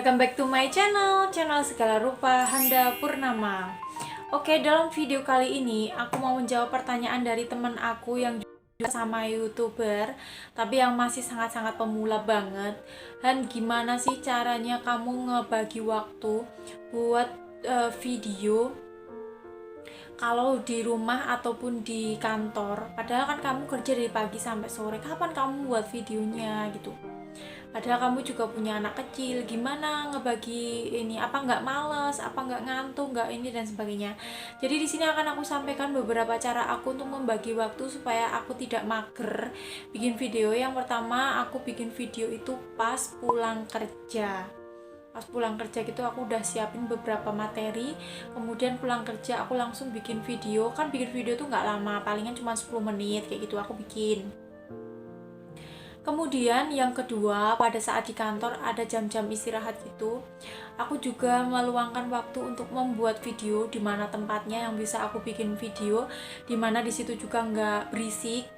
Welcome back to my channel segala rupa Handa Purnama. Oke, dalam video kali ini aku mau menjawab pertanyaan dari teman aku yang juga sama YouTuber, tapi yang masih sangat-sangat pemula banget. Dan gimana sih caranya kamu ngebagi waktu buat video kalau di rumah ataupun di kantor? Padahal kan kamu kerja dari pagi sampai sore, kapan kamu buat videonya gitu? Padahal kamu juga punya anak kecil, gimana ngebagi ini? Apa nggak males? Apa nggak ngantuk? Nggak ini dan sebagainya. Jadi di sini akan aku sampaikan beberapa cara aku untuk membagi waktu supaya aku tidak mager bikin video. Yang pertama, aku bikin video itu pas pulang kerja. Pas pulang kerja gitu aku udah siapin beberapa materi, kemudian pulang kerja aku langsung bikin video. Kan bikin video tuh nggak lama, palingan cuma 10 menit kayak gitu aku bikin. Kemudian yang kedua, pada saat di kantor ada jam-jam istirahat gitu, aku juga meluangkan waktu untuk membuat video di mana tempatnya yang bisa aku bikin video, di mana di situ juga nggak berisik.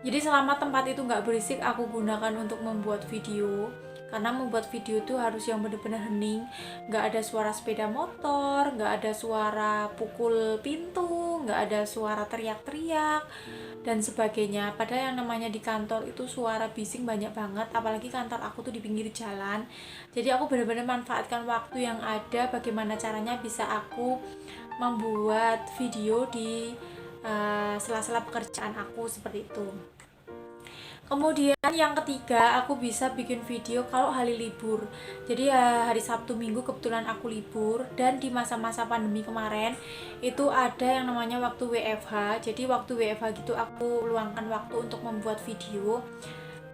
Jadi selama tempat itu nggak berisik, aku gunakan untuk membuat video. Karena membuat video itu harus yang benar-benar hening, nggak ada suara sepeda motor, nggak ada suara pukul pintu, nggak ada suara teriak-teriak dan sebagainya. Padahal yang namanya di kantor itu suara bising banyak banget, apalagi kantor aku tuh di pinggir jalan. Jadi aku benar-benar manfaatkan waktu yang ada, bagaimana caranya bisa aku membuat video di sela-sela pekerjaan aku seperti itu. Kemudian yang ketiga, aku bisa bikin video kalau hari libur. Jadi hari Sabtu Minggu kebetulan aku libur, dan di masa-masa pandemi kemarin itu ada yang namanya waktu WFH. Jadi waktu WFH gitu aku luangkan waktu untuk membuat video.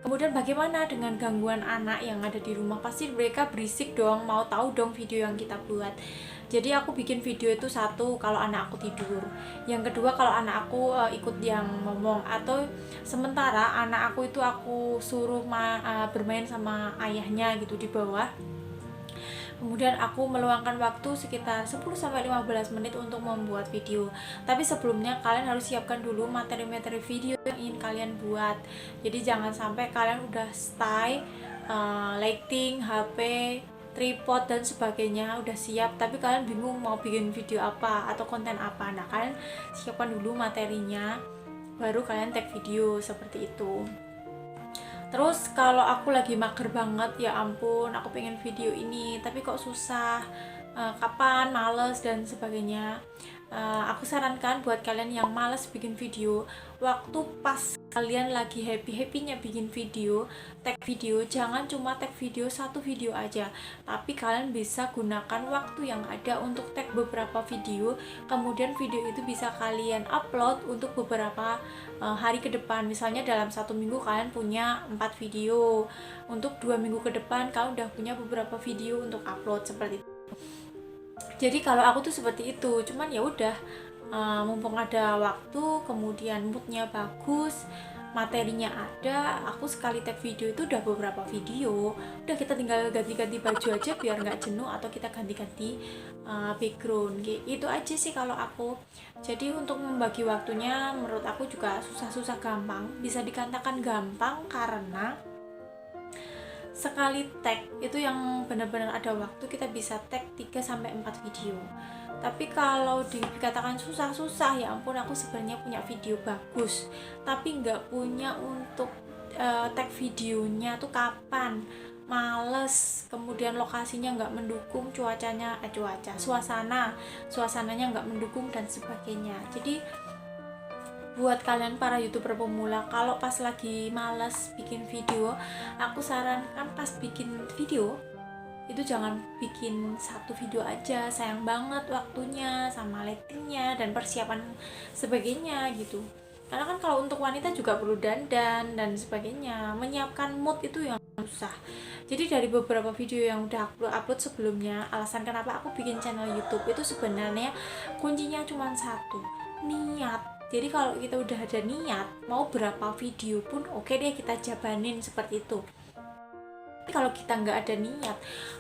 Kemudian bagaimana dengan gangguan anak yang ada di rumah? Pasti mereka berisik dong, mau tahu dong video yang kita buat. Jadi aku bikin video itu satu kalau anak aku tidur, yang kedua kalau anak aku ikut yang ngomong, atau sementara anak aku itu aku suruh bermain sama ayahnya gitu di bawah. Kemudian aku meluangkan waktu sekitar 10-15 menit untuk membuat video. Tapi sebelumnya kalian harus siapkan dulu materi-materi video yang ingin kalian buat. Jadi jangan sampai kalian udah stay, lighting, HP, tripod dan sebagainya udah siap, tapi kalian bingung mau bikin video apa atau konten apa. Nah, kalian siapkan dulu materinya, baru kalian tag video seperti itu. Terus kalau aku lagi mager banget, ya ampun aku pengen video ini tapi kok susah, kapan, males dan sebagainya, aku sarankan buat kalian yang males bikin video, waktu pas kalian lagi happy-happynya bikin video, tag video, jangan cuma tag video satu video aja, tapi kalian bisa gunakan waktu yang ada untuk tag beberapa video, kemudian video itu bisa kalian upload untuk beberapa hari ke depan. Misalnya dalam satu minggu kalian punya 4 video, untuk 2 minggu ke depan kalian udah punya beberapa video untuk upload seperti itu. Jadi kalau aku tuh seperti itu, cuman ya udah, mumpung ada waktu, kemudian moodnya bagus, materinya ada, aku sekali tag video itu udah beberapa video, udah kita tinggal ganti-ganti baju aja biar nggak jenuh, atau kita ganti-ganti background gitu aja sih kalau aku. Jadi untuk membagi waktunya menurut aku juga susah-susah gampang, bisa dikatakan gampang karena sekali tag itu yang benar-benar ada waktu kita bisa tag 3-4 video. Tapi kalau dikatakan susah-susah, ya ampun aku sebenarnya punya video bagus tapi nggak punya untuk tag videonya tuh kapan, males, kemudian lokasinya nggak mendukung, suasananya nggak mendukung dan sebagainya. Jadi buat kalian para youtuber pemula, kalau pas lagi males bikin video, aku sarankan pas bikin video itu jangan bikin satu video aja, sayang banget waktunya sama lightingnya dan persiapan sebagainya gitu. Karena kan kalau untuk wanita juga perlu dandan dan sebagainya, menyiapkan mood itu yang susah. Jadi dari beberapa video yang udah aku upload sebelumnya, alasan kenapa aku bikin channel YouTube itu sebenarnya kuncinya cuma satu, niat. Jadi kalau kita udah ada niat, mau berapa video pun oke deh kita jabanin seperti itu. Tapi kalau kita nggak ada niat,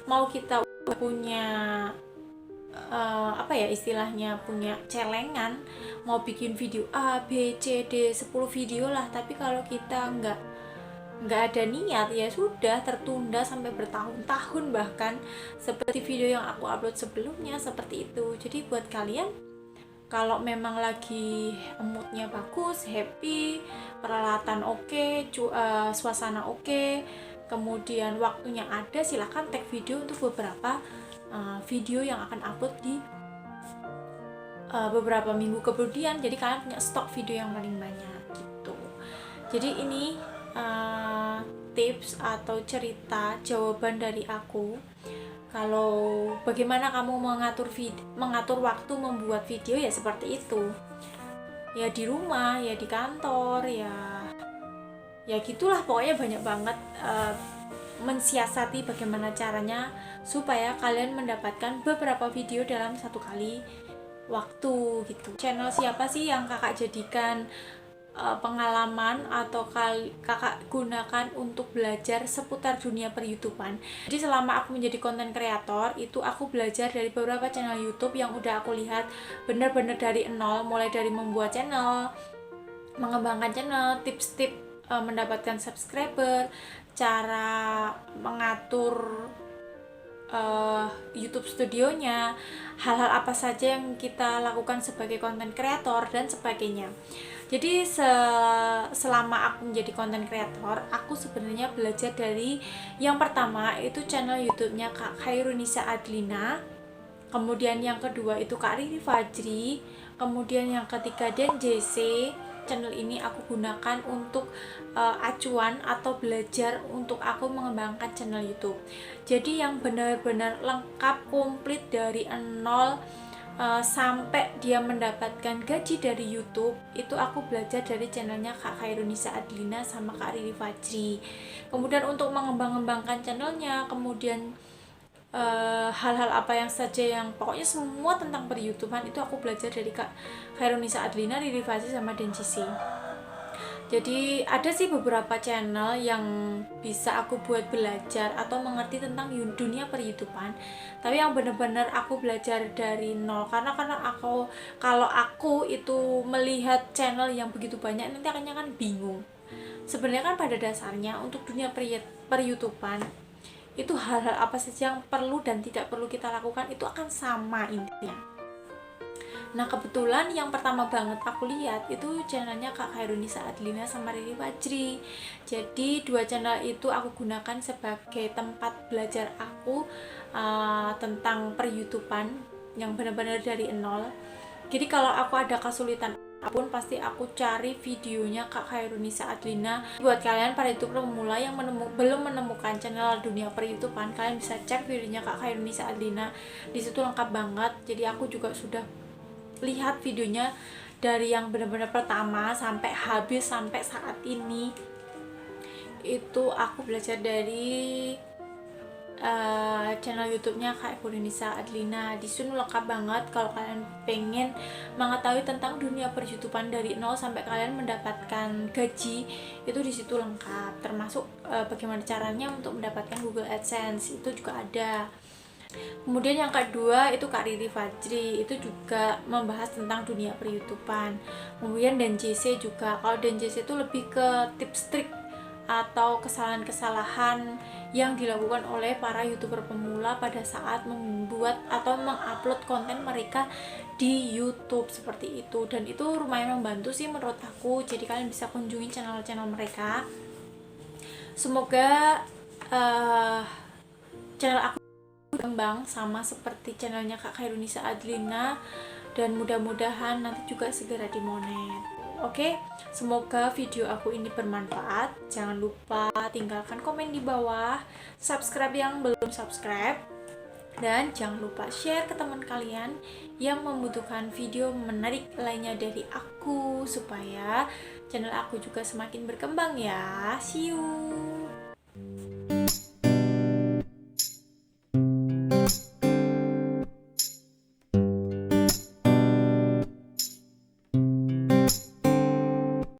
mau kita punya istilahnya punya celengan, mau bikin video A, B, C, D 10 video lah, tapi kalau kita nggak ada niat, ya sudah tertunda sampai bertahun-tahun, bahkan seperti video yang aku upload sebelumnya seperti itu. Jadi buat kalian, kalau memang lagi moodnya bagus, happy, peralatan oke, suasana oke, kemudian waktunya ada, silahkan tag video untuk beberapa video yang akan upload di beberapa minggu kemudian. Jadi kalian punya stok video yang paling banyak gitu. Jadi ini tips atau cerita jawaban dari aku. Kalau bagaimana kamu mengatur waktu membuat video, ya seperti itu. Ya di rumah, ya di kantor, ya gitulah, pokoknya banyak banget mensiasati bagaimana caranya supaya kalian mendapatkan beberapa video dalam satu kali waktu gitu. Channel siapa sih yang kakak jadikan pengalaman atau kakak gunakan untuk belajar seputar dunia per-YouTubean? Jadi selama aku menjadi konten kreator itu aku belajar dari beberapa channel YouTube yang udah aku lihat bener-bener dari nol, mulai dari membuat channel, mengembangkan channel, tips-tips mendapatkan subscriber, cara mengatur YouTube studionya, hal-hal apa saja yang kita lakukan sebagai konten kreator dan sebagainya. Jadi selama aku menjadi konten kreator, aku sebenarnya belajar dari yang pertama itu channel YouTube-nya Kak Khairunisa Adlina, kemudian yang kedua itu Kak Riri Fajri, kemudian yang ketiga Dan JC. Channel ini aku gunakan untuk acuan atau belajar untuk aku mengembangkan channel YouTube. Jadi yang benar-benar lengkap, komplit dari nol sampai dia mendapatkan gaji dari YouTube, itu aku belajar dari channelnya Kak Khairunisa Adlina sama Kak Riri Fajri. Kemudian untuk mengembangkan channelnya, kemudian hal-hal apa yang saja yang pokoknya semua tentang per-YouTubean itu aku belajar dari Kak Khairunisa Adlina, Riri Fajri sama Denjisi. Jadi ada sih beberapa channel yang bisa aku buat belajar atau mengerti tentang dunia per-YouTubean, tapi yang benar-benar aku belajar dari nol, karena aku, kalau aku itu melihat channel yang begitu banyak nanti akhirnya kan bingung. Sebenarnya kan pada dasarnya untuk dunia per-YouTubean itu hal-hal apa saja yang perlu dan tidak perlu kita lakukan itu akan sama intinya. Nah kebetulan yang pertama banget aku lihat itu channelnya Kak Khairunisa Adlina sama Riri Fajri. Jadi dua channel itu aku gunakan sebagai tempat belajar aku tentang per-YouTubean yang benar-benar dari nol. Jadi kalau aku ada kesulitan apapun pasti aku cari videonya Kak Khairunisa Adlina. Buat kalian para YouTuber pemula yang belum menemukan channel dunia per-YouTubean, kalian bisa cek videonya Kak Khairunisa Adlina. Di situ lengkap banget. Jadi aku juga sudah lihat videonya dari yang benar-benar pertama sampai habis sampai saat ini. Itu aku belajar dari channel YouTube-nya Kak Khairunisa Adlina. Di sini lengkap banget kalau kalian pengen mengetahui tentang dunia per-YouTubean dari nol sampai kalian mendapatkan gaji, itu di situ lengkap. Termasuk bagaimana caranya untuk mendapatkan Google AdSense, itu juga ada. Kemudian yang kedua itu Kak Riri Fajri, itu juga membahas tentang dunia per-YouTubean. Kemudian Dan JC juga. Kalau Dan JC itu lebih ke tips trik atau kesalahan-kesalahan yang dilakukan oleh para YouTuber pemula pada saat membuat atau mengupload konten mereka di YouTube seperti itu. Dan itu lumayan membantu sih menurut aku. Jadi kalian bisa kunjungi channel-channel mereka. Semoga channel aku berkembang sama seperti channelnya Kak Khairunisa Adlina, dan mudah-mudahan nanti juga segera dimonet. Oke, semoga video aku ini bermanfaat. Jangan lupa tinggalkan komen di bawah, subscribe yang belum subscribe, dan jangan lupa share ke teman kalian yang membutuhkan video menarik lainnya dari aku supaya channel aku juga semakin berkembang ya. See you.